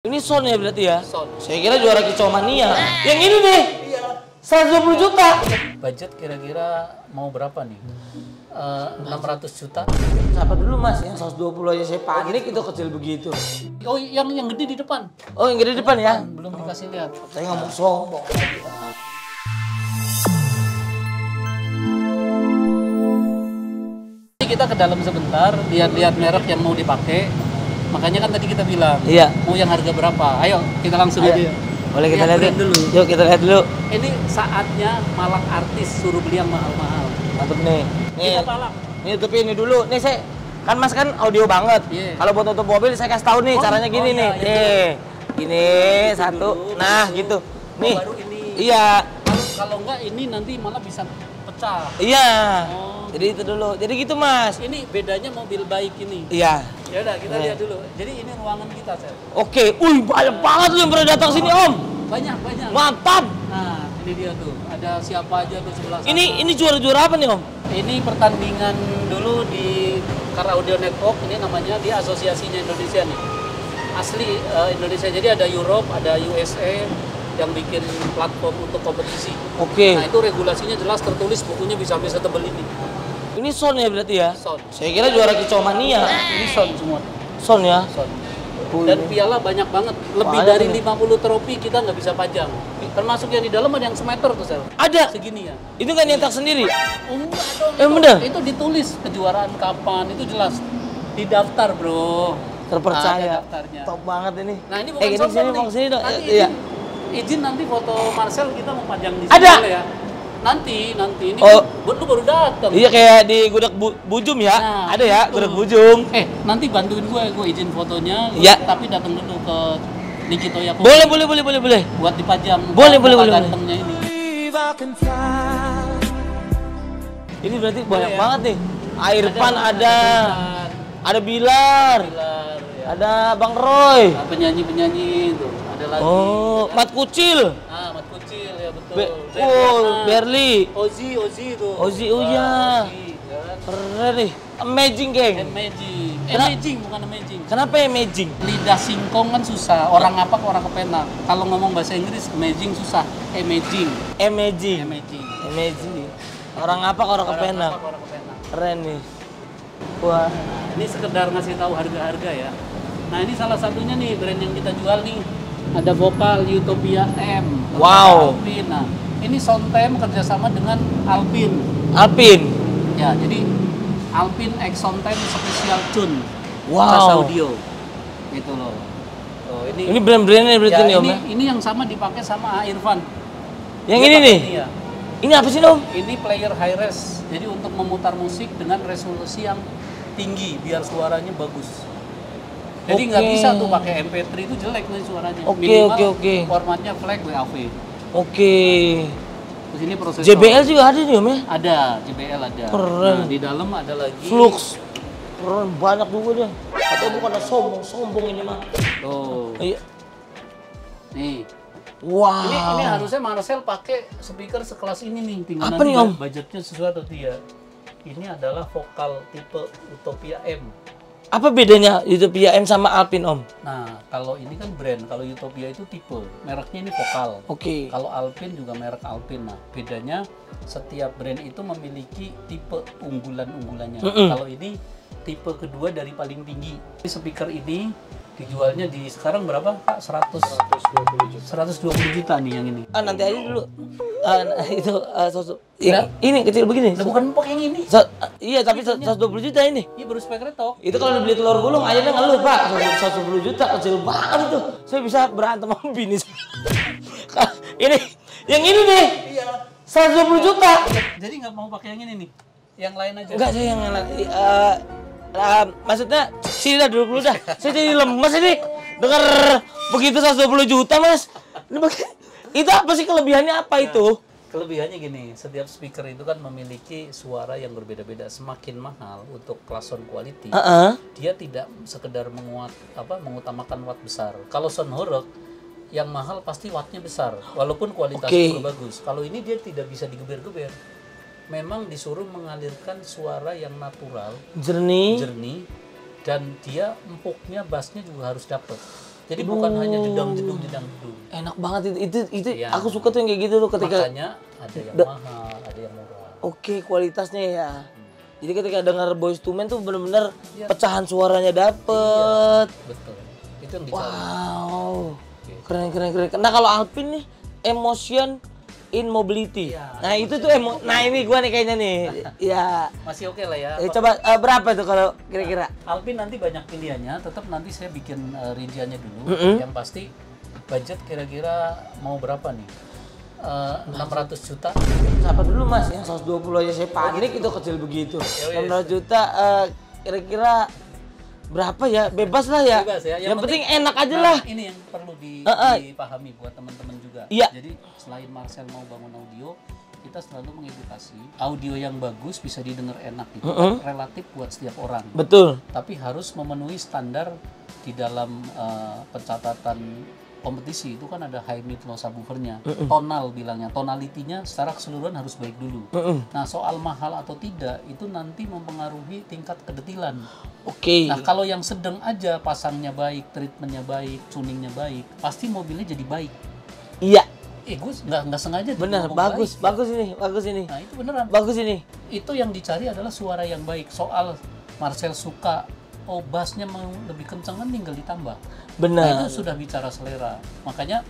Ini sound ya berarti ya? Sound. Saya kira juara Kicau Mania. Yang ini nih. Iya. 120 juta. Budget kira-kira mau berapa nih? 600 juta. Siapa dulu Mas? Yang 120 aja saya panik itu kecil begitu. Oh, yang gede di depan. Oh, yang gede di depan ya? Belum dikasih lihat. Saya ngomong sombong. Kita ke dalam sebentar, lihat-lihat merek yang mau dipakai. Makanya kan tadi kita bilang, Iya. mau yang harga berapa? Ayo, kita langsung Ayo. aja. Boleh kita lihat brand dulu. dulu. Yuk kita lihat dulu. Ini saatnya malak artis suruh beli yang mahal-mahal. Mantap nih. Nih. Kita palak. Ini tutup ini dulu. Nih saya kan Mas kan audio banget. Iya. Kalau buat tutup mobil saya kasih tahu nih caranya gini nih. iya, Nih. Gini satu. dulu, Nah, gitu. gitu. Oh, Nih. baru ini. Iya. Kalau enggak ini nanti malah bisa pecah. Iya. Oh. Jadi itu dulu. Jadi gitu Mas. Ini bedanya mobil baik ini. Iya. Ya udah kita Iya. lihat dulu. Jadi ini ruangan kita, Seth. Oke. Banyak banget tuh yang pernah datang sini Om. Banyak. Mantap. Nah, ini dia tuh. Ada siapa aja tuh sebelah sana. Ini juara-juara apa nih Om? Ini pertandingan dulu di Car Audio Network, ini namanya di asosiasinya Indonesia nih. Asli Indonesia. Jadi ada Europe, ada USA yang bikin platform untuk kompetisi. Oke. Nah, itu regulasinya jelas tertulis, bukunya bisa sampai setebel ini. Ini sound ya berarti ya? Sound. Saya kira juara Kicau Mania. Ini sound semua. Sound ya? Sound. Dan piala banyak banget. Lebih Banyak dari ini. 50 trofi kita nggak bisa pajang. Termasuk yang di dalam ada yang semeter tuh, Sel. Ada. Segini ya. Itu kan nyetak sendiri. Enggak dong. Bener? Itu ditulis kejuaraan kapan, itu jelas. Di daftar, Bro. Terpercaya. Ada daftarnya. Top banget ini. Nah, ini bukan ini sombong sini, nih. mau sini dong. Nanti Iya. izin nanti foto Marcel kita mau pajang di sini Ada. boleh ya. Nanti ini Oh. lu baru datang. Iya kayak di gudeg bujum ya. Nah, Ada ya, itu. gudeg bujum. Nanti bantuin gue izin fotonya. Iya. Tapi datang dulu ke Nikitoya Kopi. Boleh. Buat dipajang. Boleh. Gantengnya ini. Ini berarti banyak ya. banget nih. Irfan ada. Ada Bilar. Ya. Ada Bang Roy. Nah, penyanyi itu. Ada lagi. Oh, ya kan? Mat Kucil. Mat Kucil ya betul. Berli. Ozi itu. Ozi, oh iya. Ozi, kan? Keren nih. Amazing, geng. Amazing. Kenapa? Amazing bukan amazing. Kenapa amazing? Lidah singkong kan susah. Orang apa orang kepenak. Kalau ngomong bahasa Inggris amazing susah. Amazing. Amazing. Amazing. Orang apa orang kepenak. Apa, orang kepenak. Keren nih. Wah. Ini sekedar ngasih tahu harga-harga ya. Nah, ini salah satunya nih brand yang kita jual nih. Ada Vokal Utopia M. Wow. Alpin. Nah, ini Soundtime kerjasama dengan Alpin. Alpin. Ya, jadi Alpin X Soundtime Special Tune. Wow. Cas audio. Gitu loh. Oh, Ini brand-brandnya berarti ya, nih Om ya? ini yang sama dipakai sama Irfan. Yang Dia ini pakai nih? Ini, ya. Ini apa sih Om? Ini player high res. Jadi untuk memutar musik dengan resolusi yang tinggi biar suaranya bagus. Jadi nggak Oke. bisa tuh pakai MP3 itu jelek nih suaranya. Oke, Minimal oke. formatnya FLAC WAV. Oke. Terus ini prosesor. JBL juga ada nih Om ya? Ada, JBL ada. Keren. Nah, di dalam ada lagi Flux. Keren banyak juga dia. Atau bukan sombong ini mah. Tuh. Iya. Nih. Wow. Ini harusnya Marcel pakai speaker sekelas ini nih. Tinggal Apa nanti nih, Om? budgetnya sesuai atau tidak. Ini adalah vokal tipe Utopia M. Apa bedanya Utopia M sama Alpin Om? Nah, kalau ini kan brand, kalau Utopia itu tipe, mereknya ini vokal. Oke. Kalau Alpin juga merek Alpin. Nah, bedanya setiap brand itu memiliki tipe unggulan-unggulannya. Kalau ini tipe kedua dari paling tinggi. Speaker ini dijualnya di sekarang berapa? Pak? 120 juta nih yang ini. Nanti aja dulu. Itu sosok. Nah. Ini kecil begini. Nah, bukan empok yang ini. Iya, tapi 120 juta ini. Ini baru speaker tok. Itu kalau dibeli telur gulung ayahnya ngeluh Pak, 110 juta kecil banget itu. Saya bisa berantem sama bini. Ini, yang ini nih. Iya. 120 juta. Jadi nggak mau pakai yang ini nih. Yang lain aja. Enggak saya yang maksudnya sini dah dulu dah. Saya jadi lemes ini. Dengar begitu 120 juta Mas. Itu apa sih kelebihannya apa itu? Kelebihannya gini, setiap speaker itu kan memiliki suara yang berbeda-beda. Semakin mahal untuk kelas sound quality, dia tidak sekedar mengutamakan watt besar. Kalau sound horror, yang mahal pasti wattnya besar, walaupun kualitasnya bagus. Kalau ini dia tidak bisa digeber-geber. Memang disuruh mengalirkan suara yang natural, jernih, dan dia empuknya, bassnya juga harus dapat. Jadi bukan hanya jedang-jedung. Enak banget itu Iya. aku suka tuh yang kayak gitu tuh ketika Makanya ada yang mahal, ada yang murah. oke kualitasnya ya. Jadi ketika dengar Boyz II Men tuh bener-bener pecahan suaranya dapet. Betul. Itu yang dicari. Wow. Keren. Nah kalau Alpin nih Emotion in Mobility. Nah itu tuh nah ini gua nih kayaknya nih. Ya. Masih oke lah ya. Coba berapa tuh kalau kira-kira? Alpin nanti banyak pilihannya, tetap nanti saya bikin rinciannya dulu. Yang pasti budget kira-kira mau berapa nih? 600 juta. Siapa dulu Mas? Yang 120 aja saya panik itu kecil begitu. 600 juta kira-kira berapa ya? Bebas lah ya. Bebas ya. Yang penting enak aja lah. Ini yang perlu dipahami buat teman-teman juga. Iya. Jadi selain Marcel mau bangun audio, kita selalu mengedukasi audio yang bagus bisa didengar enak itu relatif buat setiap orang. Betul. Tapi harus memenuhi standar di dalam pencatatan kompetisi itu kan ada high mid low subwoofernya, tonal bilangnya, tonalitinya secara keseluruhan harus baik dulu. Nah soal mahal atau tidak itu nanti mempengaruhi tingkat kedetilan. Oke. Nah kalau yang sedang aja pasangnya baik, treatmentnya baik, tuningnya baik, pasti mobilnya jadi baik. Iya. Gue nggak sengaja. Benar, bagus ini. Nah itu beneran. Bagus ini. Itu yang dicari adalah suara yang baik. Soal Marcel suka bassnya mau lebih kencang kan tinggal ditambah. Benar. Nah, itu sudah bicara selera. Makanya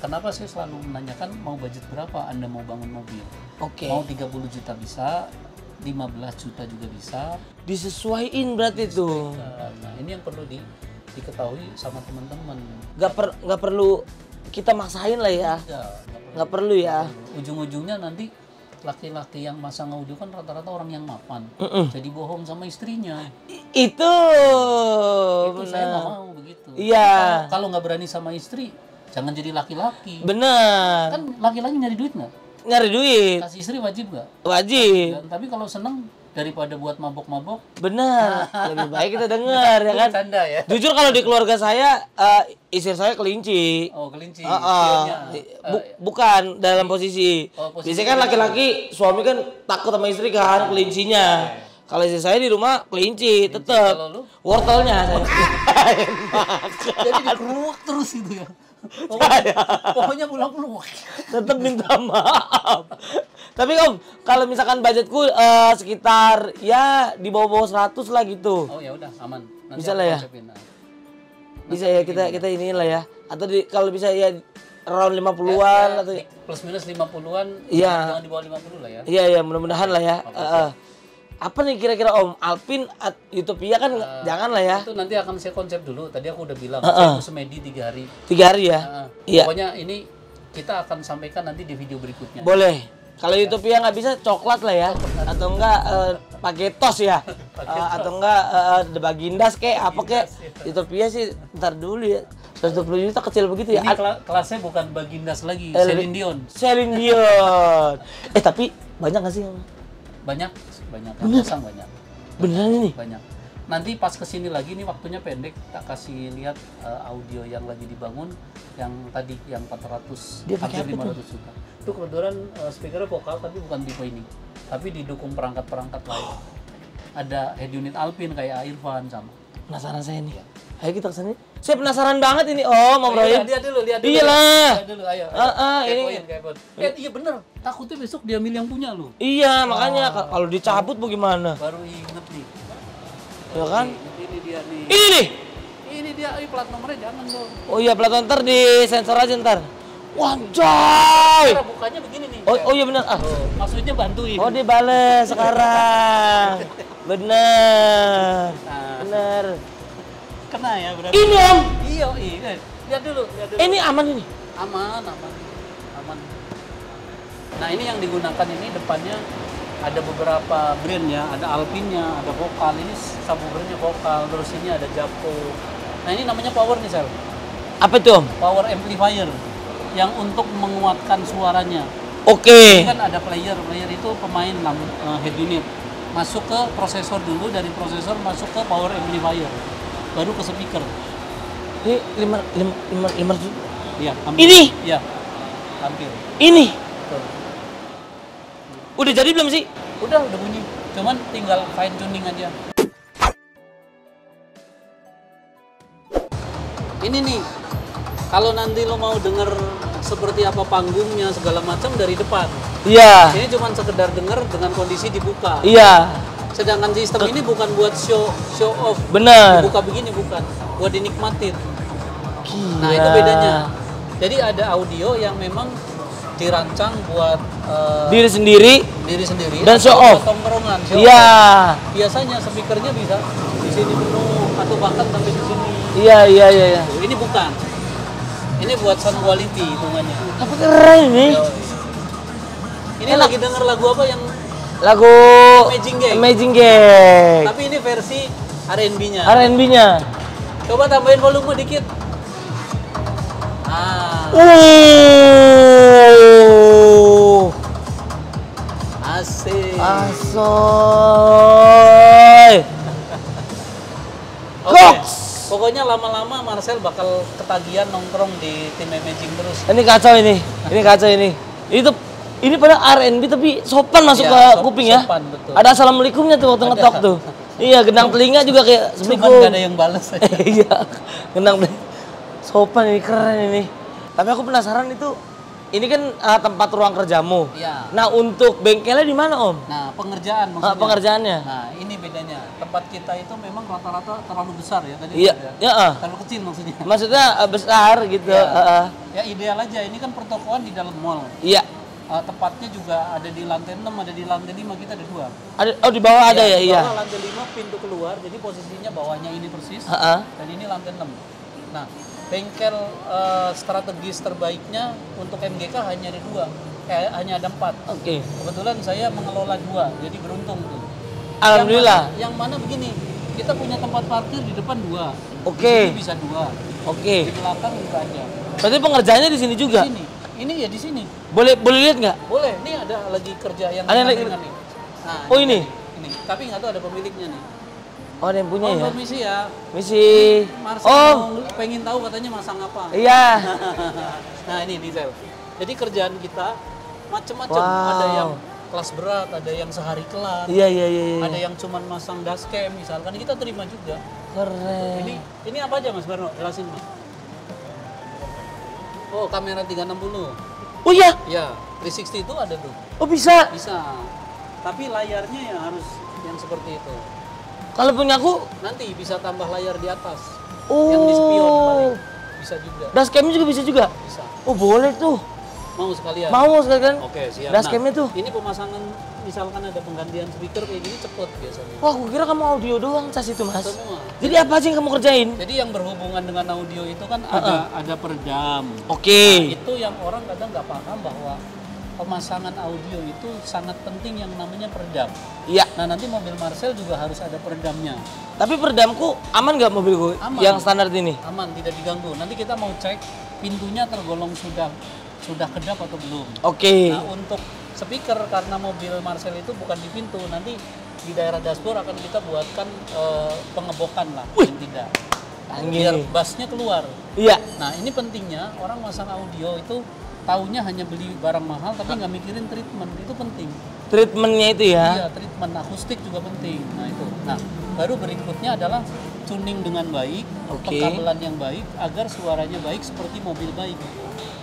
kenapa saya selalu menanyakan mau budget berapa Anda mau bangun mobil. Oke. Mau 30 juta bisa, 15 juta juga bisa. Disesuaiin berarti tuh. Nah ini yang perlu diketahui sama teman-teman. Nggak perlu kita maksain lah ya. Nggak perlu ya. Ujung-ujungnya nanti laki-laki yang masang audio kan rata-rata orang yang mapan. Jadi bohong sama istrinya. Itu Saya nggak mau begitu. Iya. Kalau nggak berani sama istri, jangan jadi laki-laki. Benar. Kan laki-laki nyari duit nggak? Nyari duit. Kasih istri wajib nggak? Wajib. Tapi kalau seneng daripada buat mabok-mabok. Benar. Lebih baik kita dengar ya kan. Canda ya. Jujur kalau di keluarga saya istri saya kelinci. Oh kelinci. Spionnya. Bukan dalam posisi. Biasanya kan laki-laki suami kan takut sama istri kan kelincinya. Kalau istri saya di rumah kelinci tetep. Wortelnya saya. Jadi dikeruak terus gitu ya. Pokoknya pulang-pulang. Tetap minta maaf. Tapi Om, kalau misalkan budgetku sekitar ya di bawah-bawah 100 lah gitu. Oh ya udah aman. Nanti bisa lah ya. Bisa ya kita iniin lah ya. Atau kalau bisa ya around 50-an atau plus minus 50-an. Iya. Jangan di bawah 50 lah ya. Iya mudah-mudahan lah ya. Apa nih kira-kira Om? Alpin Utopia kan jangan lah ya. Itu nanti akan saya konsep dulu. Tadi aku udah bilang saya mau semedi 3 hari. 3 hari ya. Iya. Pokoknya ini kita akan sampaikan nanti di video berikutnya. Boleh. Kalau Utopia nggak bisa coklat lah ya, atau enggak pakai tos ya, atau enggak The Bagindas kayak apa kayak. Utopia sih ntar dulu ya. 120 juta kecil begitu ya. Ini kelasnya bukan Bagindas lagi, Celine Dion. Celine Dion. Tapi banyak nggak sih yang? Banyak yang pasang banyak. Beneran ini? Banyak. Nanti pas kesini lagi nih waktunya pendek, tak kasih lihat audio yang lagi dibangun, yang tadi yang 400 hampir 500 juta. Itu kebetulan speakernya vokal tapi bukan tipe ini, tapi didukung perangkat-perangkat lain. Ada head unit Alpin kayak Irfan sama. Penasaran saya nih. Ayo kita kesana. Saya penasaran banget ini Om Ibrahim. Lihat dulu. Iyalah. Lihat dulu, ayo. Ini. Iya bener. Takutnya besok dia ambil yang punya lu. Iya makanya kalau dicabut bagaimana? Baru inget nih. Ya kan? Ini dia nih. Ini nih. Ini dia, plat nomornya jangan dong. Oh iya plat nomor ntar di sensor aja ntar. Wajay. Cara bukanya begini nih. Oh iya benar. Maksudnya bantuin. Oh dibales sekarang. Bener. Bener. Kena ya berarti. Ini Om. Iya. Lihat dulu. Ini aman ini. Aman. Nah ini yang digunakan ini depannya ada beberapa brand ya, ada Alpinnya, ada vokal, ini subwoofernya vokal, terus ini ada Japco. Nah ini namanya power nih Sel. Apa itu Om? Power amplifier yang untuk menguatkan suaranya. Oke. Ini kan ada player itu pemain head unit. Masuk ke prosesor dulu, dari prosesor masuk ke power amplifier, baru ke speaker. Ini 500 juta. Iya, hampir. Ini? Iya, hampir. Ini? Betul. Udah jadi belum sih? Udah bunyi. Cuman tinggal fine tuning aja. Ini nih, kalau nanti lo mau denger seperti apa panggungnya segala macam dari depan. Iya. Ini cuma sekedar denger dengan kondisi dibuka. Iya. Sedangkan sistem ini bukan buat show off. Bener. Dibuka begini bukan, buat dinikmatin. Gila. Nah itu bedanya. Jadi ada audio yang memang dirancang buat diri sendiri dan show off. Tongkrongan. Iya. Biasanya speakernya bisa di sini penuh atau bahkan sampai di sini. Iya. Ini bukan. Ini buat sound quality hitungannya. Tapi keren ini. Ini lagi denger lagu apa yang lagu Imagine Gang. Tapi ini versi R&B-nya. R&B-nya. Coba tambahin volume dikit. Asik. Asoy. Goks. Pokoknya lama-lama Marcel bakal ketagihan nongkrong di tim Imagine terus. Ini kacau ini. Ini pada R&B tapi sopan masuk ke kuping ya. Sopan, betul. Ada assalamualaikumnya tuh waktu ngetok tuh. Iya, gendang telinga juga kayak Cuman gak ada yang bales aja. Iya, gendang telinga. Sopan ini, keren ini. Tapi aku penasaran itu, ini kan tempat ruang kerjamu. Iya. Nah, untuk bengkelnya di mana, Om? Nah, pengerjaan maksudnya. Pengerjaannya. Nah, ini bedanya. Tempat kita itu memang rata-rata terlalu besar ya tadi. Iya. Terlalu kecil maksudnya. Maksudnya besar gitu. Ya ideal aja. Ini kan pertokoan di dalam mall. Iya. Tepatnya juga ada di lantai 6, ada di lantai 5, kita ada 2. Di bawah ada ya, di iya. bawah lantai 5 pintu keluar, jadi posisinya bawahnya ini persis. Dan ini lantai 6. Nah, bengkel strategis terbaiknya untuk MGK hanya ada 2. Hanya ada 4. Oke. Kebetulan saya mengelola 2, jadi beruntung tuh. Alhamdulillah. Yang mana begini, kita punya tempat parkir di depan 2. Oke. Di sini bisa 2. Oke. Di belakang juga ada. Berarti pengerjaannya di sini juga? Di sini. Ini ya di sini. Boleh lihat nggak? Boleh. Nih ada lagi kerja yang ada lagi nih. Nah, oh ini? Ini. Tapi nggak tahu ada pemiliknya nih. Oh, ada yang punya ya? Permisi ya. Misi. Marcel pengen tahu katanya masang apa. Iya. Nah ini diesel. Jadi kerjaan kita macam-macam. Wow. Ada yang kelas berat, ada yang sehari kelar. Iya. Ada yang cuman masang dashcam misalkan, kita terima juga. Keren. Ini apa aja Mas Barno? Jelasin Mas. Oh, kamera 360. Oh iya? Ya, 360 itu ada tuh. Oh bisa? Bisa. Tapi layarnya ya harus yang seperti itu. Kalau punya aku? Nanti bisa tambah layar di atas. Oh. Yang di spion paling. Bisa juga. Dashcam juga bisa juga? Bisa. Oh boleh tuh. Mau sekalian? Mau sekalian. Oke, siap. Dashcamnya tuh? Ini pemasangan, misalkan ada penggantian speaker kayak gini cepet biasanya. Wah, aku kira kamu audio doang cas itu Mas. Semua. Jadi apa sih yang kamu kerjain? Jadi yang berhubungan dengan audio itu kan ada peredam. Oke. Nah, itu yang orang kadang nggak paham bahwa pemasangan audio itu sangat penting yang namanya peredam. Iya. Nah nanti mobil Marcel juga harus ada peredamnya. Tapi peredamku aman nggak mobilku? Aman. Yang standar ini? Aman, tidak diganggu. Nanti kita mau cek pintunya tergolong sudah kedap atau belum. Oke. Nah untuk speaker karena mobil Marcel itu bukan di pintu, nanti di daerah dashboard akan kita buatkan pengebokan lah. Yang tidak. Biar bassnya keluar. Iya. Nah ini pentingnya orang masang audio itu taunya hanya beli barang mahal tapi nggak mikirin treatment, itu penting. Treatmentnya itu ya? Iya, treatment akustik juga penting. Nah itu. Nah baru berikutnya adalah tuning dengan baik, pengkabelan yang baik agar suaranya baik seperti mobil baik.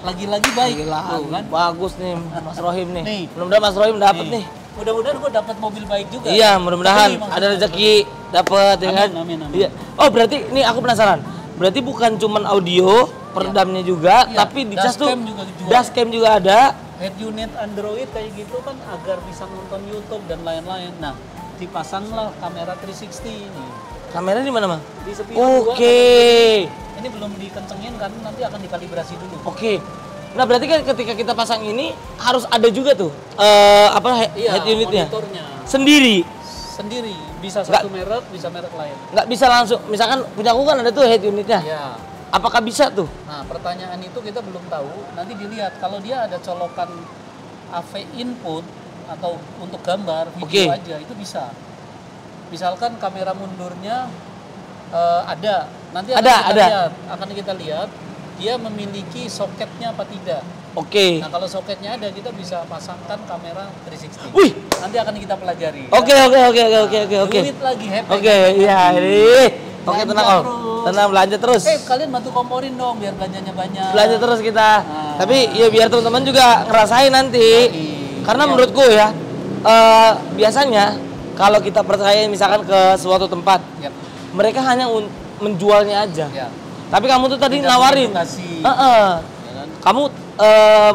Lagi-lagi baik. Tuh, kan? Bagus nih Mas Rohim nih. Mudah-mudahan Mas Rohim dapat nih. Mudah-mudahan gua dapat mobil baik juga. Iya, mudah-mudahan ada rezeki dapat ya kan. Amin. Iya. Oh, berarti nih aku penasaran. Berarti bukan cuman audio, peredamnya juga, tapi di cas tuh dashcam juga ada. Head unit Android kayak gitu kan agar bisa nonton YouTube dan lain-lain. Nah, dipasanglah kamera 360 ini. Kamera di mana, Mang? Di spion. Oke. Ini belum dikencengin kan, nanti akan dikalibrasi dulu. Oke. Nah, berarti kan ketika kita pasang ini harus ada juga tuh head unitnya. Monitornya. Sendiri. Bisa satu merek, bisa merek lain. Nggak bisa langsung, misalkan punya aku kan ada tuh head unitnya. Iya. Apakah bisa tuh? Nah, pertanyaan itu kita belum tahu. Nanti dilihat kalau dia ada colokan AV input atau untuk gambar video aja itu bisa. Misalkan kamera mundurnya ada, nanti akan kita lihat dia memiliki soketnya apa tidak. Oke. Nah kalau soketnya ada kita bisa pasangkan kamera 360. Wih, nanti akan kita pelajari. Oke. Unit lagi happy. Oke, iya ini. Oke, tenang Om. Tenang, belanja terus. Kalian bantu komporin dong biar belanjanya banyak. Belanja terus kita. Tapi ya biar teman-teman juga ngerasain nanti. Karena menurutku ya, biasanya kalau kita percaya misalkan ke suatu tempat, mereka hanya menjualnya aja. Tapi kamu tuh tadi nawarin. Kamu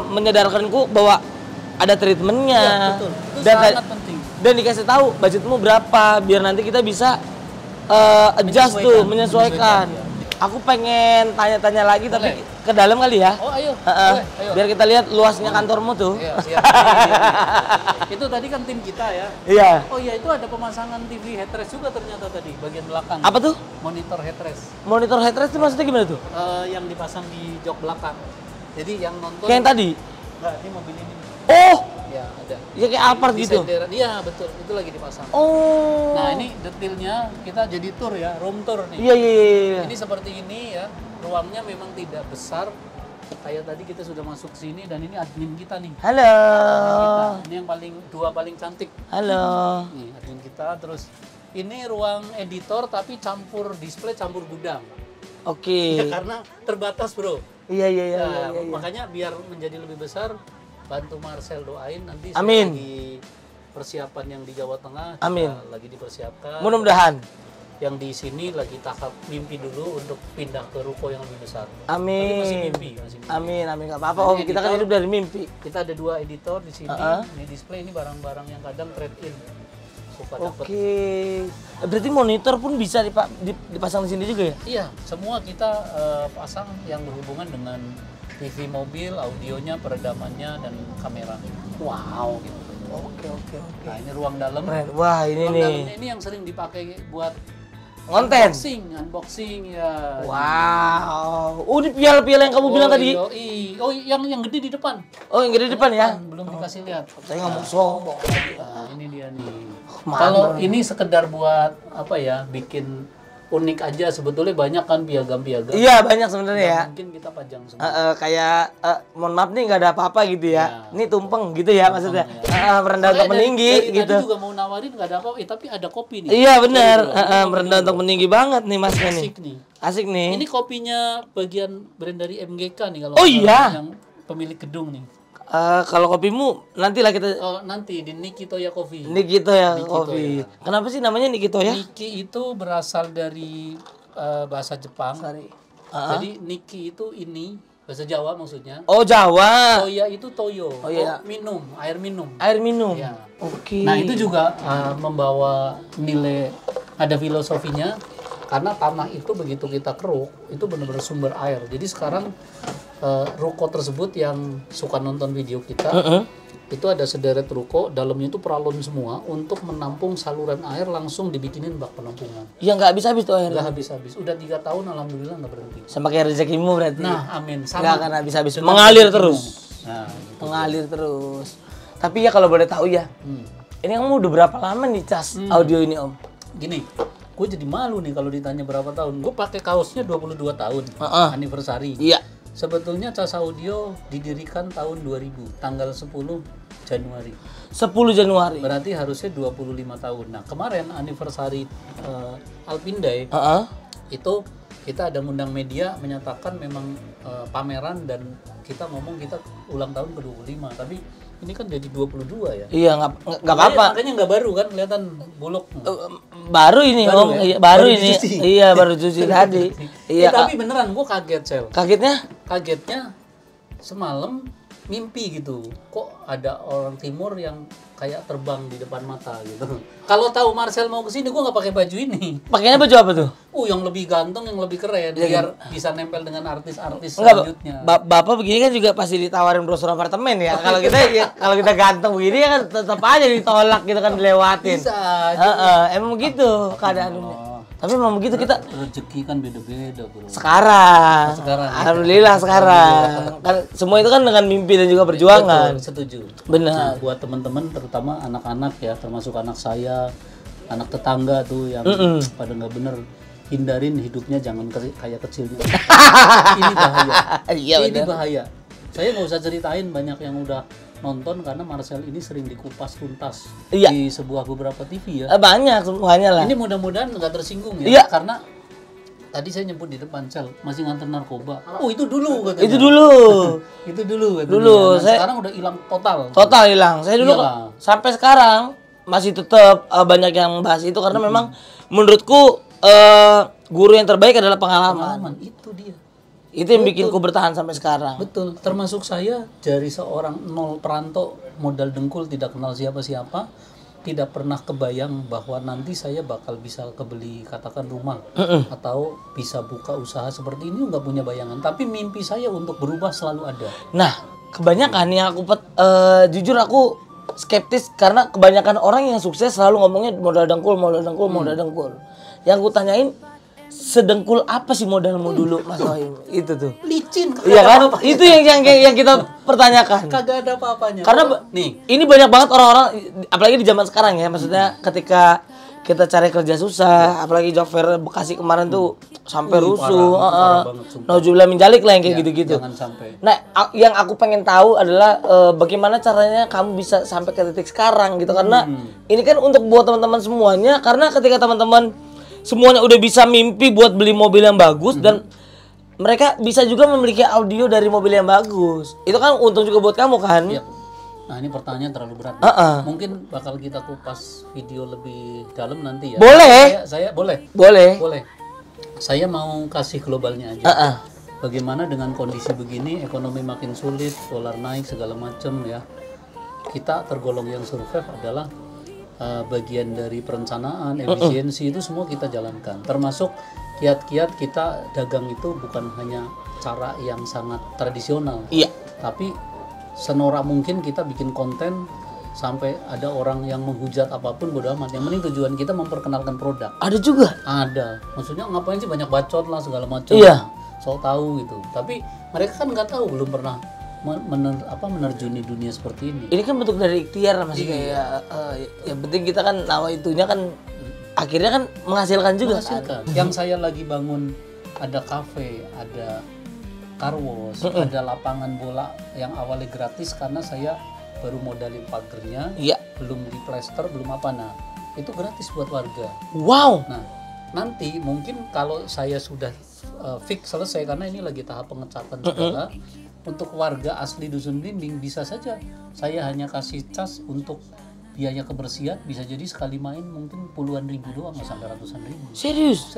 menyadarkanku bahwa ada treatmentnya. Betul. Itu Dan sangat penting. Dan dikasih tahu budgetmu berapa biar nanti kita bisa adjust tuh, menyesuaikan. Aku pengen tanya-tanya lagi tapi ke dalam kali ya. Oh, ayo. Ayo. Biar kita lihat luasnya kantormu tuh. Iya, siap. Itu tadi kan tim kita ya. Iya. Oh iya, itu ada pemasangan TV headrest juga ternyata tadi bagian belakang. Apa tuh? Monitor headrest. Monitor headrest itu maksudnya gimana tuh? Yang dipasang di jok belakang. Jadi yang nonton. Kayak yang tadi? Enggak, ini mobil ini. Oh. Ya, ada. Ya kayak apart gitu. Iya, betul. Itu lagi dipasang. Oh. Nah, ini detailnya kita jadi tour ya, room tour nih. Iya. Ini seperti ini ya. Ruangnya memang tidak besar. Kayak tadi kita sudah masuk sini dan ini admin kita nih. Halo. Ini yang dua paling cantik. Halo. Nih, admin kita. Terus ini ruang editor tapi campur display, campur gudang. Oke. Ya, karena terbatas, Bro. Iya. Makanya biar menjadi lebih besar, bantu Marcel doain nanti Amin. lagi persiapan yang di Jawa Tengah. Amin. Lagi dipersiapkan. Mudah-mudahan. Yang di sini lagi tahap mimpi dulu untuk pindah ke ruko yang lebih besar. Amin. Tapi masih mimpi. Amin. Nggak apa-apa Om, kita kan hidup dari mimpi. Kita ada 2 editor di sini. Ini display, ini barang-barang yang kadang trade in. Suka dapet. Oke. Berarti monitor pun bisa dipasang di sini juga ya? Iya, semua kita pasang yang berhubungan dengan TV mobil, audionya, peredamannya, dan kamera. Wow. Gitu. Oke. Nah, ini ruang dalam. Keren. Wah, ini Ruang nih. dalamnya ini yang sering dipakai buat konten. Unboxing ya. Wow. Oh, ini piala-piala yang kamu bilang tadi. Oh, yang gede di depan. Oh, yang gede di depan ya? Belum dikasih lihat. Saya ngomong sombong. Nah, ini dia nih. Mantap. Kalau ini sekedar buat apa ya? Bikin unik aja, sebetulnya banyak kan piagam-piagam. Iya, banyak sebenarnya ya. Mungkin kita pajang semua. Kayak mohon maaf nih nggak ada apa-apa gitu ya. Ini tumpeng gitu ya maksudnya. Merendah untuk meninggi gitu. Tadi juga mau nawarin nggak ada apa-apa, tapi ada kopi nih. Iya benar. Merendah untuk meninggi banget nih Mas nih. Asik nih. Asik nih. Ini kopinya bagian brand dari MGK nih kalau yang pemilik gedung nih. Kalau kopimu nantilah kita. Oh, nanti di Nikitoya Coffee. Nikitoya Coffee. Kenapa sih namanya Nikitoya? Niki itu berasal dari bahasa Jepang. Jadi Niki itu ini bahasa Jawa maksudnya. Oh, Jawa. Toya itu toyo. Oh, iya. Minum, air minum. Air minum. Ya. Oke. Nah, itu juga membawa nilai, ada filosofinya, karena tanah itu begitu kita keruk itu benar-benar sumber air. Jadi sekarang ruko tersebut yang suka nonton video kita, itu ada sederet ruko, dalamnya itu peralon semua untuk menampung saluran air, langsung dibikinin bak penampungan. Ya nggak habis-habis tuh air. Nggak habis-habis. Udah 3 tahun alhamdulillah nggak berhenti. Sama kayak rezekimu berarti. Nah, amin. Sama. Nggak akan habis-habis. Mengalir terus. Nah, gitu. Mengalir terus. Tapi ya kalau boleh tahu ya, ini kamu udah berapa lama nih cas audio ini Om? Gini, gue jadi malu nih kalau ditanya berapa tahun. Gue pakai kaosnya 22 tahun, anniversary. Iya. Sebetulnya Cas Audio didirikan tahun 2000, tanggal 10 Januari. 10 Januari. Berarti harusnya 25 tahun. Nah, kemarin anniversary Alpindai, itu kita ada ngundang media menyatakan memang pameran dan kita ngomong kita ulang tahun ke-25. Tapi ini kan jadi 22 ya. Iya, nggak apa-apa. Makanya nggak baru kan, kelihatan buluk. Baru ini Baru Om, ya? iya, baru ini. Dicuci. Iya, baru cuci tadi. Iya. Tapi beneran gue kaget, Sel. Kagetnya Semalam mimpi gitu, kok ada orang timur yang kayak terbang di depan mata gitu. Kalau tahu Marcel mau kesini, gue nggak pakai baju ini. pakainya baju apa tuh? Yang lebih ganteng, yang lebih keren, biar bisa nempel dengan artis-artis Enggak, selanjutnya. Bapak begini kan juga pasti ditawarin brosur apartemen ya. Kalau kita kalau kita ganteng begini ya kan tetap aja ditolak gitu kan, dilewatin. Bisa. Emang gitu keadaannya. Tapi memang begitu kita. Rezeki kan beda-beda, Bro. Sekarang. Alhamdulillah sekarang. Kan semua itu kan dengan mimpi dan juga perjuangan. Betul, setuju. Benar. Nah, buat teman-teman terutama anak-anak ya, termasuk anak saya, anak tetangga tuh yang pada nggak bener, hindarin hidupnya, jangan kayak kecilnya. Ini bahaya. Iya, ini benar. bahaya. Saya nggak usah ceritain, banyak yang udah nonton karena Marcel ini sering dikupas tuntas di sebuah beberapa TV ya. Banyak semuanya lah. Ini mudah-mudahan nggak tersinggung ya, Iya. karena tadi saya nyebut di depan sel masih nganter narkoba. Oh itu dulu katanya. Itu dulu. Itu dulu katanya. Dulu Nah, sekarang udah hilang total. Total hilang. Saya dulu sampai sekarang masih tetap banyak yang bahas itu karena memang menurutku guru yang terbaik adalah pengalaman. Itu dia. Itu yang bikin ku bertahan sampai sekarang. Betul. Termasuk saya dari seorang nol perantau modal dengkul tidak kenal siapa-siapa, tidak pernah kebayang bahwa nanti saya bakal bisa kebeli katakan rumah atau bisa buka usaha seperti ini, nggak punya bayangan. Tapi mimpi saya untuk berubah selalu ada. Nah, kebanyakan yang aku jujur aku skeptis karena kebanyakan orang yang sukses selalu ngomongnya modal dengkul. Yang aku tanyain, sedengkul apa sih modalmu dulu, Mas Wahim? Itu tuh. Licin. Iya kan? Itu yang kita pertanyakan. Kagak ada apa-apanya. Karena ini banyak banget orang-orang, apalagi di zaman sekarang ya, maksudnya ketika kita cari kerja susah, apalagi job fair Bekasi kemarin tuh sampai rusuh, nauzubillah min dzalik lah yang kayak gitu-gitu. Jangan sampai. Nah, yang aku pengen tahu adalah bagaimana caranya kamu bisa sampai ke titik sekarang gitu, karena ini kan untuk buat teman-teman semuanya, karena ketika teman-teman semuanya udah bisa mimpi buat beli mobil yang bagus dan mereka bisa juga memiliki audio dari mobil yang bagus. Itu kan untung juga buat kamu kan? Iya. Nah, ini pertanyaan terlalu berat. Mungkin bakal kita kupas video lebih dalam nanti ya. Boleh. Saya boleh. Boleh. Saya mau kasih globalnya aja. Bagaimana dengan kondisi begini, ekonomi makin sulit, dolar naik segala macam ya. Kita tergolong yang survive adalah bagian dari perencanaan, efisiensi itu semua kita jalankan. Termasuk kiat-kiat kita dagang itu bukan hanya cara yang sangat tradisional. Iya. Tapi senorak mungkin kita bikin konten sampai ada orang yang menghujat apapun bodo amat. Yang penting tujuan kita memperkenalkan produk. Ada juga? Ada. Maksudnya ngapain sih banyak bacot lah segala macam. Iya. So tahu gitu. Tapi mereka kan nggak tahu, belum pernah menerjuni dunia seperti ini. Ini kan bentuk dari ikhtiar masih kayak yang penting kita kan nawa itunya kan akhirnya kan menghasilkan juga. Yang saya lagi bangun ada kafe, ada car wash, ada lapangan bola yang awalnya gratis karena saya baru modalin pagernya, belum di plester, belum apa, nah itu gratis buat warga. Wow. Nah nanti mungkin kalau saya sudah fix selesai, karena ini lagi tahap pengecatan segala, untuk warga asli Dusun Blimbing bisa saja saya hanya kasih cas untuk biaya kebersihan, bisa jadi sekali main mungkin puluhan ribu doang, nggak sampai ratusan ribu. Serius.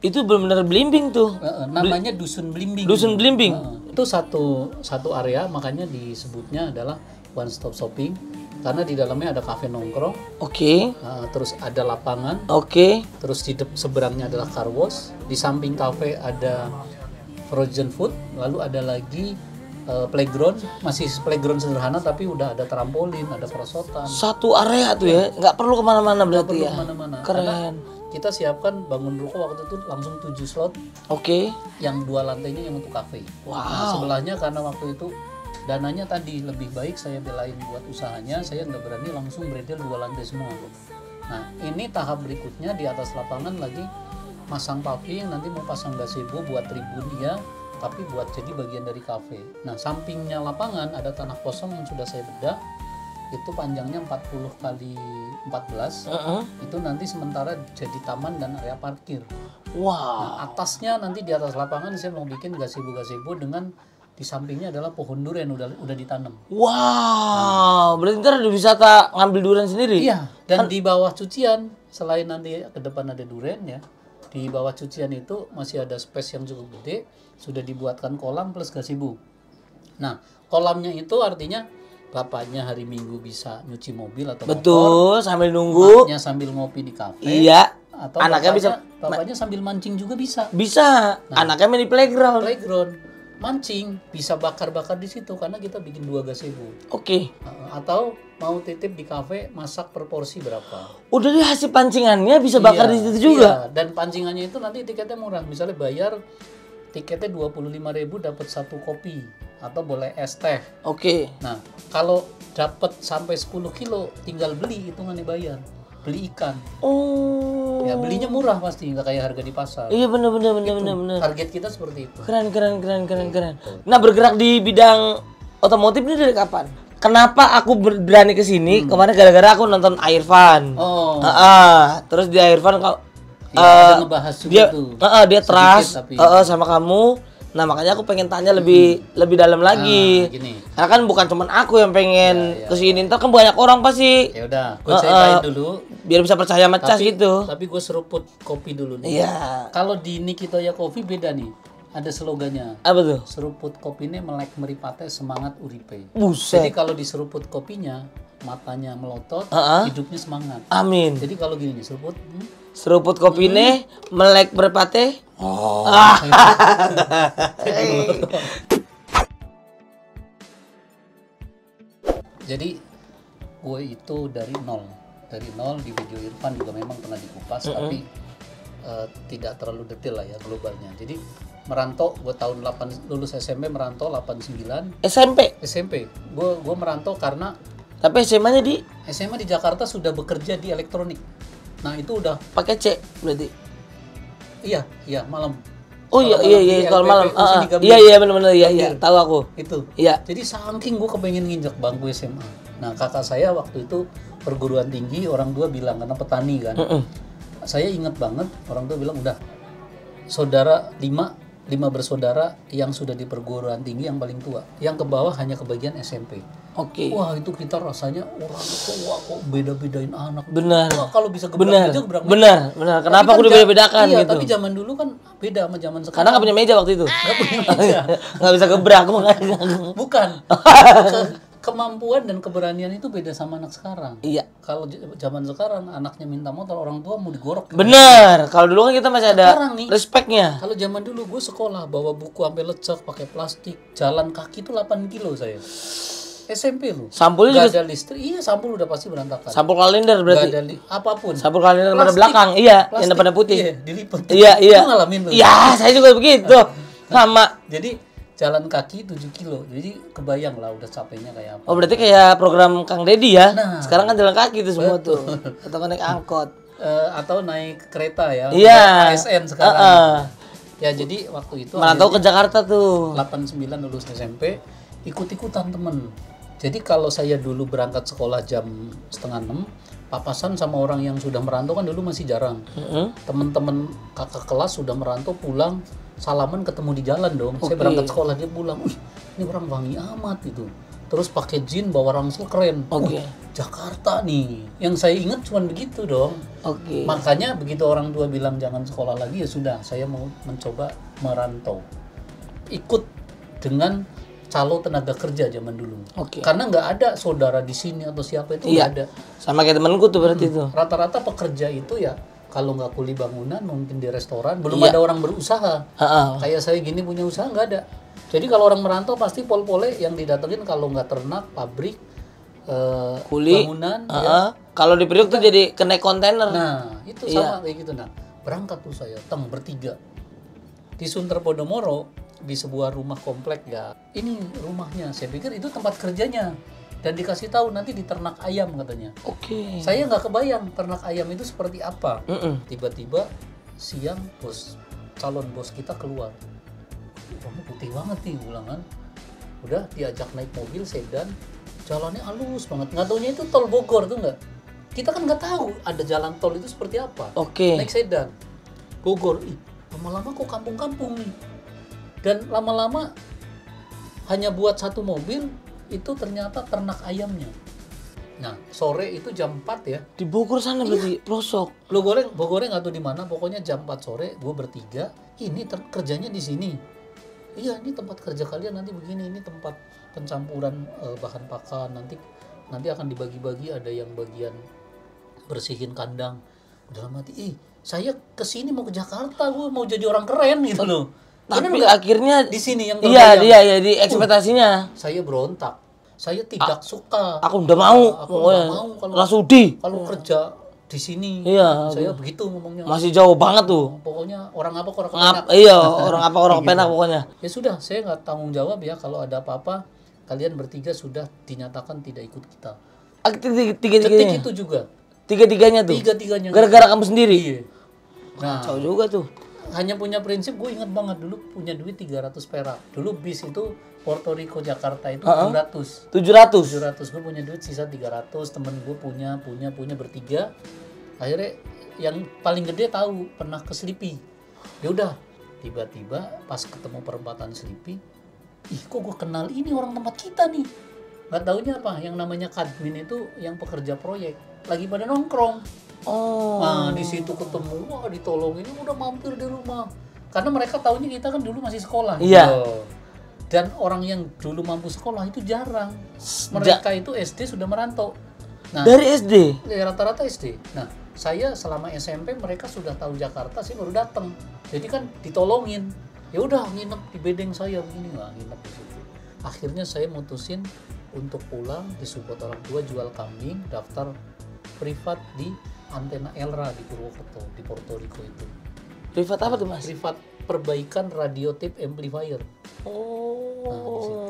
Itu benar-benar Blimbing tuh. Namanya Dusun Blimbing. Dusun Blimbing. Itu satu area, makanya disebutnya adalah one stop shopping karena di dalamnya ada kafe nongkrong. Terus ada lapangan. Terus di seberangnya adalah car wash. Di samping kafe ada frozen food. Lalu ada lagi playground, masih playground sederhana tapi udah ada trampolin, ada perosotan. Satu area tuh ya, nggak perlu kemana-mana berarti ya. Kemana-mana. Keren. Kita siapkan bangun ruko waktu itu langsung 7 slot. Yang 2 lantainya yang untuk kafe. Nah, sebelahnya karena waktu itu dananya tadi lebih baik saya belain buat usahanya, saya nggak berani langsung bredel 2 lantai semua. Nah ini tahap berikutnya, di atas lapangan lagi masang paving, nanti mau pasang gazebo buat tribun ya, tapi buat jadi bagian dari kafe. Nah sampingnya lapangan ada tanah kosong yang sudah saya bedah, itu panjangnya 40 kali 14. Itu nanti sementara jadi taman dan area parkir. Nah, atasnya nanti di atas lapangan saya mau bikin gazebo dengan di sampingnya adalah pohon durian udah ditanam. Berarti ntar ada wisata ngambil durian sendiri? Iya. Dan di bawah cucian, selain nanti ke depan ada durian ya, di bawah cucian itu masih ada space yang cukup gede, sudah dibuatkan kolam plus gazebo. Nah, kolamnya itu artinya bapaknya hari Minggu bisa nyuci mobil atau motor, sambil nunggu, maknya sambil ngopi di kafe. Iya. Atau anaknya bapaknya sambil mancing juga bisa. Nah, anaknya main di playground. Mancing bisa bakar-bakar di situ karena kita bikin 2 gazebo. Atau mau titip di kafe, masak per porsi berapa. Udah deh, hasil pancingannya bisa bakar di situ juga. Dan pancingannya itu nanti tiketnya murah. Misalnya bayar tiketnya 25.000 dapat 1 kopi atau boleh es teh. Nah, kalau dapat sampai 10 kilo tinggal beli, hitungannya bayar. Beli ikan. Ya belinya murah pasti, nggak kayak harga di pasar. Iya benar. Target kita seperti itu. Keren. Nah, bergerak di bidang otomotif ini dari kapan? Kenapa aku berani ke sini? Kemarin gara-gara aku nonton Irfan. Terus di Irfan ada ngebahas juga dia tuh. Dia Sedikit trust tapi. sama kamu. Nah makanya aku pengen tanya lebih dalam lagi. Gini. Karena kan bukan cuman aku yang pengen kesini, ntar kan banyak orang pasti. Ya udah, gue ceritain dulu. Biar bisa percaya sama Cas gitu. Tapi gue seruput kopi dulu nih. Iya. Kalau di Nikitoya Coffee beda nih. Ada slogannya. Apa tuh? Seruput kopinya melek meripate semangat uripe. Buset. Jadi kalau diseruput kopinya, matanya melotot, hidupnya semangat. Amin. Jadi kalau gini nih, seruput. Seruput kopine melek berpate. Oh. Jadi gue itu dari nol di video Irfan juga memang pernah dikupas, tapi tidak terlalu detail lah ya globalnya. Jadi merantau, gue tahun 8 lulus SMP merantau 89. SMP. Gue merantau karena Tapi SMA-nya di SMA di Jakarta sudah bekerja di elektronik. Nah itu udah pakai C berarti. Iya malam. Oh iya kalau malam. Iya benar-benar iya tahu aku. Itu. Iya. Jadi saking gue kepengen nginjek bangku SMA. Nah kakak saya waktu itu perguruan tinggi, orang tua bilang karena petani kan. Saya ingat banget orang tua bilang udah saudara 5 bersaudara yang sudah di perguruan tinggi yang paling tua. Yang ke bawah hanya kebagian SMP. Oke. Wah itu kita rasanya orang tua kok beda-bedain anak. Benar. Wah, kalau bisa gebrak meja gebrak meja. Benar. Kenapa aku dibeda-bedakan iya, gitu? Tapi zaman dulu kan beda sama zaman sekarang. Karena nggak punya meja waktu itu. Nggak punya meja. Nggak bisa gebrak makanya. Bukan. Kemampuan dan keberanian itu beda sama anak sekarang. Iya. Kalau zaman sekarang anaknya minta motor, orang tua mau digorok. Benar. Kalau dulu kan kita masih ada respectnya. Kalau zaman dulu gue sekolah bawa buku sampai lecek pakai plastik, jalan kaki itu 8 kilo saya. SMP lu. Sampulnya juga juga ada listrik. Iya, sampul udah pasti berantakan. sampul kalender berarti. Gak ada apapun. Sampul kalender pada belakang. Iya, yang depannya putih. Iya, dilipat. Iya. Lu ngalamin lu? Iya, saya juga begitu. Sama. Jadi jalan kaki 7 kilo. Jadi kebayang lah udah capeknya kayak apa. Oh, berarti kayak program Kang Deddy ya. Nah, sekarang kan jalan kaki itu semua tuh. Atau naik angkot. Atau naik kereta ya. Iya. ASN sekarang. Ya, jadi waktu itu merantau ke Jakarta tuh. 89 lulus SMP, ikut-ikutan temen. Jadi kalau saya dulu berangkat sekolah jam 5:30, papasan sama orang yang sudah merantau kan dulu masih jarang. Temen-temen kakak kelas sudah merantau pulang, salaman ketemu di jalan dong. Saya berangkat sekolah, dia pulang, ini orang wangi amat gitu. Terus pakai jin bawa ransel keren. Jakarta nih. Yang saya ingat cuma begitu dong. Makanya begitu orang tua bilang jangan sekolah lagi, ya sudah, saya mau mencoba merantau. Ikut dengan calo tenaga kerja zaman dulu. Karena nggak ada saudara di sini atau siapa itu nggak ada. Sama kayak temanku tuh berarti tuh. Rata-rata pekerja itu ya kalau nggak kuli bangunan mungkin di restoran. Belum ada orang berusaha. Kayak saya gini punya usaha nggak ada. Jadi kalau orang merantau pasti pol-pole yang didatengin kalau nggak ternak, pabrik, kuli, bangunan. Kalau di Priok tuh jadi kena kontainer. Nah itu sama kayak gitu. Nah berangkat tuh saya bertiga di Sunter Podomoro. Di sebuah rumah komplek ya, ini rumahnya. Saya pikir itu tempat kerjanya dan dikasih tahu nanti di ternak ayam katanya. Saya nggak kebayang ternak ayam itu seperti apa. Tiba-tiba siang calon bos kita keluar. Kamu putih banget nih, ulangan. Udah diajak naik mobil sedan, jalannya halus banget. Nggak taunya itu tol Bogor tuh nggak. Kita kan nggak tahu ada jalan tol itu seperti apa. Naik sedan, Bogor. Lama-lama kok kampung-kampung nih. Dan lama-lama hanya buat satu mobil itu ternyata ternak ayamnya. Nah sore itu jam 4 ya. Di Bogor sana berarti pelosok. Bogornya nggak tahu di mana. Pokoknya jam 4 sore gue bertiga. Ini kerjanya di sini. Iya ini tempat kerja kalian nanti begini. Ini tempat pencampuran bahan pakan. Nanti akan dibagi-bagi. Ada yang bagian bersihin kandang. Dalam hati, saya kesini mau ke Jakarta. Gue mau jadi orang keren gitu loh. Tapi akhirnya di sini yang iya di ekspektasinya. Saya berontak. Saya tidak suka. Aku udah mau. Aku udah mau kalau kerja di sini. Iya. Saya begitu ngomongnya. Masih jauh banget tuh. Pokoknya orang apa orang kepenak. Iya, orang apa orang kepenak pokoknya. Ya sudah, saya nggak tanggung jawab ya kalau ada apa-apa. Kalian bertiga sudah dinyatakan tidak ikut kita. Tiga-tiganya itu juga. Tiga-tiganya tuh. Tiga-tiganya. Gara-gara kamu sendiri. Iya. Nah, kacau juga tuh. Hanya punya prinsip, gue ingat banget dulu punya duit 300 perak. Dulu bis itu Puerto Rico Jakarta itu 700. Gue punya duit sisa 300, temen gue punya bertiga. Akhirnya yang paling gede tahu pernah ke Selipi. Ya udah, tiba-tiba pas ketemu perempatan Selipi, ih kok gue kenal ini orang tempat kita nih. Nggak taunya apa, yang namanya kadmin itu yang pekerja proyek lagi pada nongkrong. Nah di situ ketemu, wah ditolongin, udah mampir di rumah. Karena mereka taunya kita kan dulu masih sekolah. Iya. Gitu. Dan orang yang dulu mampu sekolah itu jarang. Mereka itu SD sudah merantau. Nah, dari SD? Ya, rata-rata SD. Nah, saya selama SMP mereka sudah tahu Jakarta, saya baru datang. Jadi kan ditolongin. Ya udah nginep di bedeng saya begini, nggak nginep di situ. Akhirnya saya mutusin untuk pulang, disupport orang tua, jual kambing, daftar privat di Antena Elra di Purwokerto, di Puerto Rico itu. Privat apa tuh Mas? Privat perbaikan radio tape amplifier. Oh. Nah, di situ.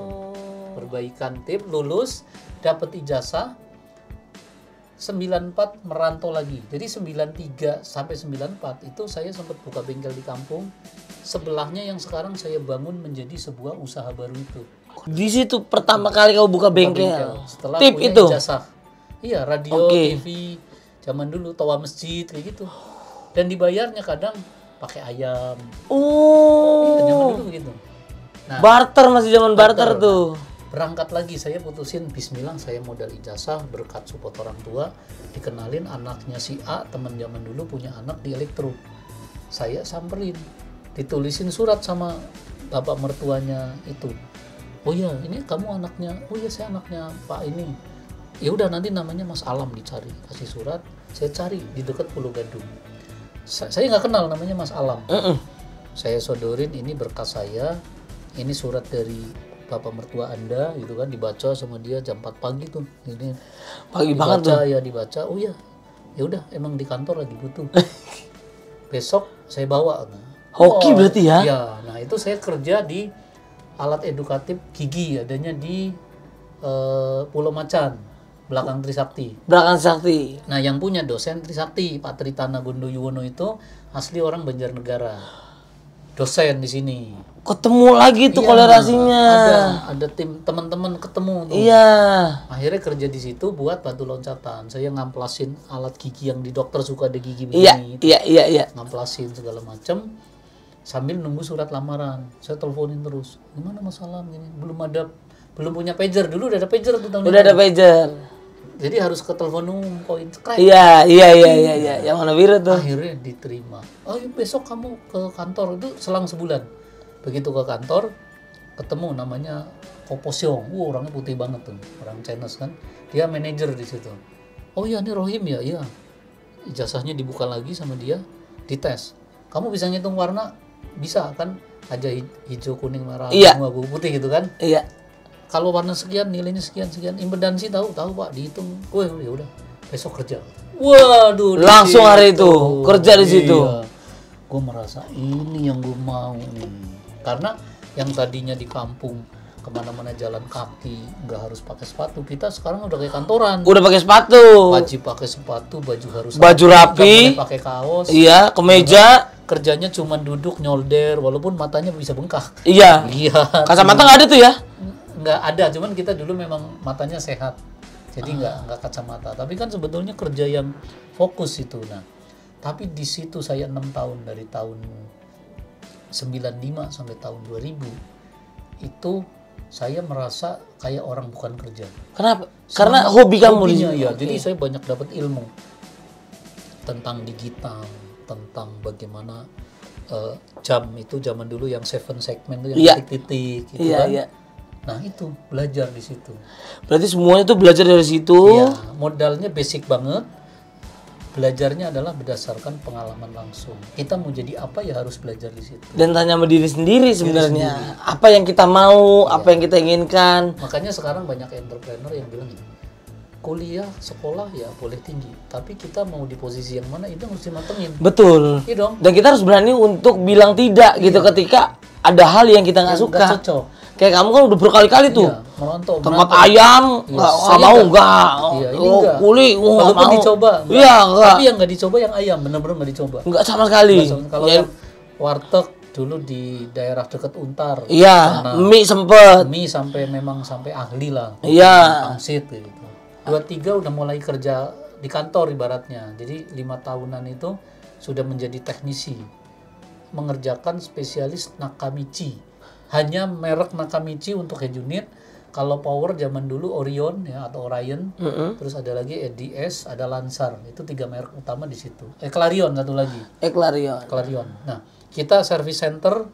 Perbaikan tape, lulus, dapat ijazah, 94 merantau lagi. Jadi 93 sampai 94 itu saya sempat buka bengkel di kampung. Sebelahnya yang sekarang saya bangun menjadi sebuah usaha baru itu. Di situ pertama kali kau buka bengkel. Setelah Tip punya itu. ijazah. Iya, radio, TV, zaman dulu toa masjid kayak gitu. Dan dibayarnya kadang pakai ayam. Oh. Iya, zaman dulu begitu. Nah, barter, masih zaman barter tuh. Berangkat lagi, saya putusin bismillah saya modal ijazah berkat support orang tua, dikenalin anaknya si A, teman zaman dulu punya anak di elektro. Saya samperin, ditulisin surat sama bapak mertuanya itu. Oh iya, ini kamu anaknya. Oh iya, saya anaknya Pak ini. Ya udah, nanti namanya Mas Alam dicari. Kasih surat, saya cari di dekat Pulau Gadung. Saya nggak kenal namanya Mas Alam. Saya sodorin, ini berkas saya, ini surat dari bapak mertua Anda, gitu kan, dibaca sama dia jam 4 pagi tuh. Ini pagi dibaca, banget tuh. Ya dibaca. Oh iya, ya udah, emang di kantor lagi butuh. Besok saya bawa. Nah, hoki berarti ya? Ya, nah itu saya kerja di alat edukatif gigi, adanya di Pulau Macan, belakang Trisakti. Belakang Sakti. Nah, yang punya dosen Trisakti, Pak Tritana Gondo Yuwono itu asli orang Banjarnegara. Dosen di sini. Ketemu lagi tuh kolerasinya. Ada tim teman-teman ketemu tuh. Iya. Akhirnya kerja di situ buat batu loncatan. Saya ngamplasin alat gigi yang di dokter suka ada gigi Iya, begini. iya. Ngamplasin segala macam sambil nunggu surat lamaran. Saya teleponin terus. Gimana masalah gini? Belum punya pager. Dulu udah ada pager tuh tahun Udah ada pager. Jadi harus ke telepon umum, koin cekrek. Iya. Yang warna biru tuh. Akhirnya diterima. Oh, besok kamu ke kantor. Itu selang sebulan. Begitu ke kantor, ketemu namanya Koposyong. Orangnya putih banget tuh, orang Chinese kan. Dia manajer di situ. Oh iya, ini Rohim ya? Iya. Ijazahnya dibuka lagi sama dia, dites. Kamu bisa ngitung warna? Bisa kan? Ada hijau, kuning, merah, Iya. bunga, bunga putih gitu kan? Iya. Kalau warna sekian, nilainya sekian. Impedansi tahu Pak, dihitung. Wah, ya udah. Besok kerja. Waduh. Langsung hari itu kerja di situ. Gue merasa ini yang gue mau nih. Karena yang tadinya di kampung kemana-mana jalan kaki, nggak harus pakai sepatu. Kita sekarang udah kayak kantoran. Udah pakai sepatu. Wajib pakai sepatu, baju harus rapi. Pakai kaos. Iya, kemeja. Kerjanya cuma duduk nyolder, walaupun matanya bisa bengkak. Iya. Kacamata nggak ada tuh ya? Nggak ada, cuman kita dulu memang matanya sehat, jadi nggak kacamata. Tapi kan sebetulnya kerja yang fokus itu. Nah, tapi di situ saya 6 tahun, dari tahun 95 sampai tahun 2000 itu saya merasa kayak orang bukan kerja. Kenapa? Karena hobi kamu di sini. Ya, okay. Jadi saya banyak dapat ilmu tentang digital, tentang bagaimana jam itu zaman dulu yang 7 segmen itu yang titik-titik gitu kan. Iya. Nah itu belajar di situ. Berarti semuanya tuh belajar dari situ. Iya, modalnya basic banget. Belajarnya adalah berdasarkan pengalaman langsung. Kita mau jadi apa ya harus belajar di situ. Dan tanya sama diri sendiri sebenarnya. Apa yang kita mau, apa yang kita inginkan. Makanya sekarang banyak entrepreneur yang bilang gini, kuliah, sekolah ya boleh tinggi, tapi kita mau di posisi yang mana itu harus dimatengin. Betul. Iya dong. Dan kita harus berani untuk bilang tidak gitu ketika ada hal yang kita nggak suka. Gak cocok. Kayak kamu kan udah berkali-kali tuh. Iya, merantau. Tempat ayam, nggak mau enggak. Iya, ini enggak. Kuli, walaupun mau. dicoba. Iya, enggak. Tapi yang nggak dicoba yang ayam, bener-bener nggak dicoba. Enggak sama sekali. Kalau yang warteg dulu di daerah dekat Untar. Iya, mie sempet. Mie sampai ahli lah. Iya. Pangsit gitu. 23 udah mulai kerja di kantor ibaratnya. Jadi 5 tahunan itu sudah menjadi teknisi, mengerjakan spesialis Nakamichi. Hanya merek Nakamichi untuk head unit. Kalau power zaman dulu Orion ya atau Orion, terus ada lagi EDS, ada Lancer. Itu 3 merek utama di situ. Clarion satu lagi. Clarion. Nah, kita service center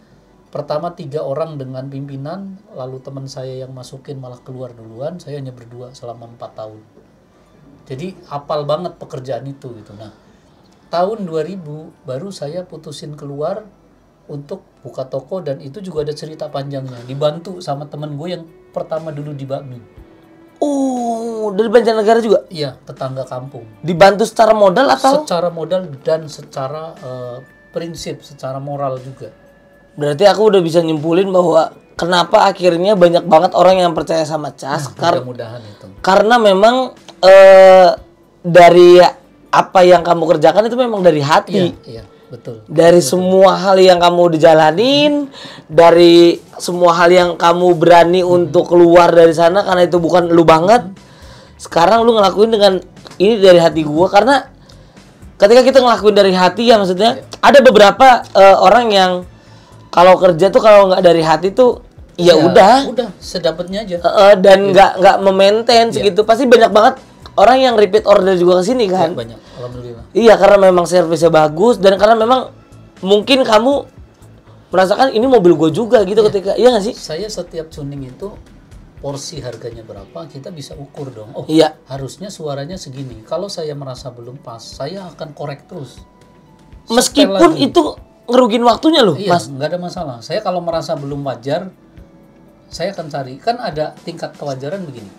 pertama 3 orang dengan pimpinan, lalu teman saya yang masukin malah keluar duluan, saya hanya berdua selama 4 tahun. Jadi hafal banget pekerjaan itu gitu. Nah, tahun 2000 baru saya putusin keluar untuk buka toko, dan itu juga ada cerita panjangnya. Dibantu sama temen gue yang pertama dulu di Bakmi. Oh, dari Banjarnegara juga? Iya, tetangga kampung. Dibantu secara modal atau? Secara modal dan secara prinsip, secara moral juga. Berarti aku udah bisa nyimpulin bahwa kenapa akhirnya banyak banget orang yang percaya sama Cas. Mudah-mudahan itu. Karena memang dari apa yang kamu kerjakan itu memang dari hati. Iya, betul. Dari semua hal yang kamu dijalanin, dari semua hal yang kamu berani untuk keluar dari sana karena itu bukan lu banget. Sekarang lu ngelakuin dengan ini dari hati gua, karena ketika kita ngelakuin dari hati ya maksudnya ada beberapa orang yang kalau kerja tuh kalau nggak dari hati tuh ya udah sedapatnya aja. Dan nggak memaintain segitu. Pasti banyak banget orang yang repeat order juga ke sini kan. Ya, banyak, alhamdulillah. Iya, karena memang servisnya bagus dan karena memang mungkin kamu merasakan ini mobil gue juga gitu ketika, iya nggak sih? Saya setiap tuning itu porsi harganya berapa kita bisa ukur dong. Oh, iya. Harusnya suaranya segini. Kalau saya merasa belum pas, saya akan korek terus. Meskipun itu ngerugin waktunya loh, iya, Mas. Nggak ada masalah. Saya kalau merasa belum wajar, saya akan cari. Kan ada tingkat kewajaran begini.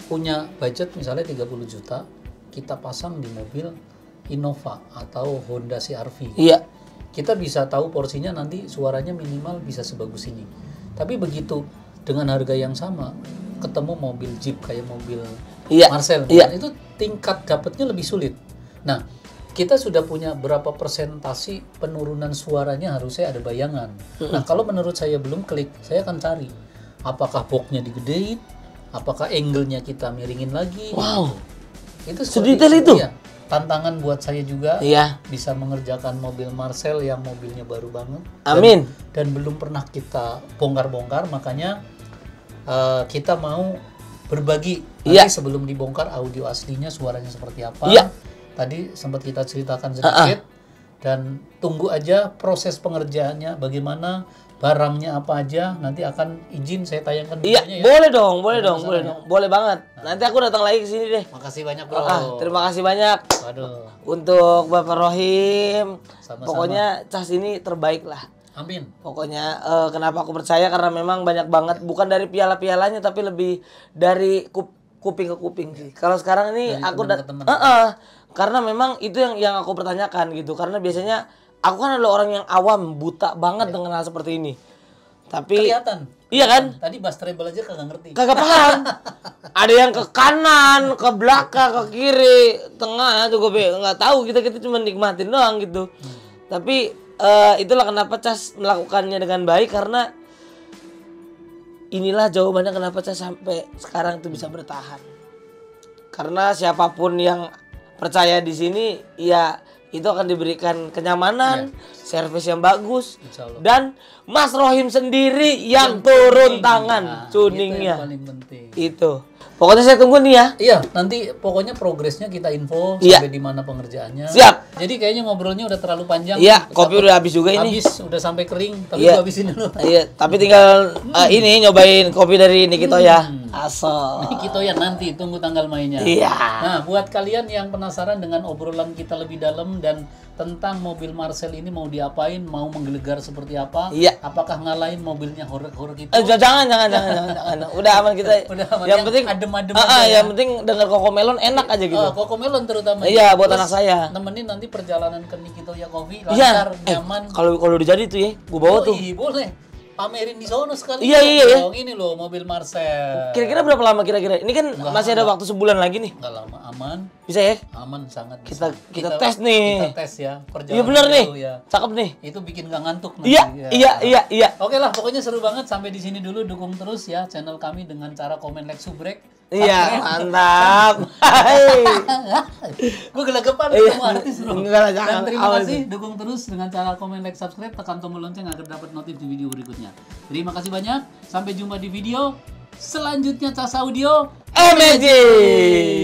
Punya budget misalnya 30 juta, kita pasang di mobil Innova atau Honda CR-V. Iya. Kita bisa tahu porsinya nanti suaranya minimal bisa sebagus ini. Tapi begitu dengan harga yang sama, ketemu mobil Jeep kayak mobil Marcel, itu tingkat dapatnya lebih sulit. Nah, kita sudah punya berapa persentasi penurunan suaranya harusnya ada bayangan. Nah, kalau menurut saya belum klik, saya akan cari apakah boxnya digedein, apakah angle-nya kita miringin lagi. Wow. Itu sedetail itu. Iya. Tantangan buat saya juga bisa mengerjakan mobil Marcel yang mobilnya baru banget. Amin. Dan belum pernah kita bongkar-bongkar, makanya kita mau berbagi nanti sebelum dibongkar audio aslinya suaranya seperti apa. Tadi sempat kita ceritakan sedikit dan tunggu aja proses pengerjaannya bagaimana, barangnya apa aja, nanti akan izin saya tayangkan videonya ya. Boleh dong. Boleh banget. Nanti aku datang lagi ke sini deh. Makasih banyak, Bro. Terima kasih banyak. Waduh. Untuk Bapak Rohim. Sama-sama. Pokoknya Cas ini terbaik lah. Amin. Pokoknya kenapa aku percaya karena memang banyak banget, bukan dari piala-pialanya tapi lebih dari kuping ke kuping sih. Kalau sekarang ini dari aku karena memang itu yang aku pertanyakan gitu. Karena biasanya aku kan adalah orang yang awam, buta banget dengan hal seperti ini. Tapi kelihatan. Iya kan? Tadi bus travel aja kagak ngerti. Kagak paham. Ada yang ke kanan, ke belakang, ke kiri, tengah tuh gue nggak tahu. Kita cuma nikmatin doang gitu. Tapi itulah kenapa Cas melakukannya dengan baik, karena inilah jawabannya kenapa Cas sampai sekarang tuh bisa bertahan. Karena siapapun yang percaya di sini, ya itu akan diberikan kenyamanan, servis yang bagus, dan Mas Rohim sendiri yang turun tangan tuningnya. Itu yang paling penting. Itu. Pokoknya saya tunggu nih ya. Iya, nanti pokoknya progresnya kita info sampai di mana pengerjaannya. Siap. Jadi kayaknya ngobrolnya udah terlalu panjang. Iya, kopi udah habis juga ini. Habis, udah sampai kering, tapi gua habisin dulu. Iya, tapi tinggal ini nyobain kopi dari Nikitoya. Asal. Nikitoya nanti tunggu tanggal mainnya. Iya. Nah, buat kalian yang penasaran dengan obrolan kita lebih dalam dan tentang mobil Marcel ini mau diapain, mau menggelegar seperti apa? Iya. Apakah ngalahin mobilnya horor-horor gitu? Jangan. Udah aman kita. Udah aman. Yang penting adem-adem aja. Yang penting dengar Cocomelon enak aja gitu. Cocomelon terutama. Iya, buat anak saya. Nemenin nanti perjalanan ke Nikitoya Coffee lancar, nyaman. Kalau udah jadi tuh ya, gua bawa tuh. Boleh. Pamerin di sono sekali. Iya. Ini loh mobil Marcel. Kira-kira berapa lama kira-kira? Ini kan masih ada waktu sebulan lagi nih. Enggak lama, aman. Bisa ya? Aman sangat. Kita tes nih. Kita tes ya. Iya benar nih. Cakep nih. Itu bikin nggak ngantuk nanti. Iya. Oke lah, pokoknya seru banget. Sampai di sini dulu, dukung terus ya channel kami dengan cara komen, like, subrek. Iya, mantap. Hai. Gue gelagapan ketemu artis bro. Enggak lah, jangan. Dan terima Awas. kasih, dukung terus dengan cara komen, like, subscribe, tekan tombol lonceng agar dapat notif di video berikutnya. Terima kasih banyak, sampai jumpa di video selanjutnya. Cas Audio Amazing.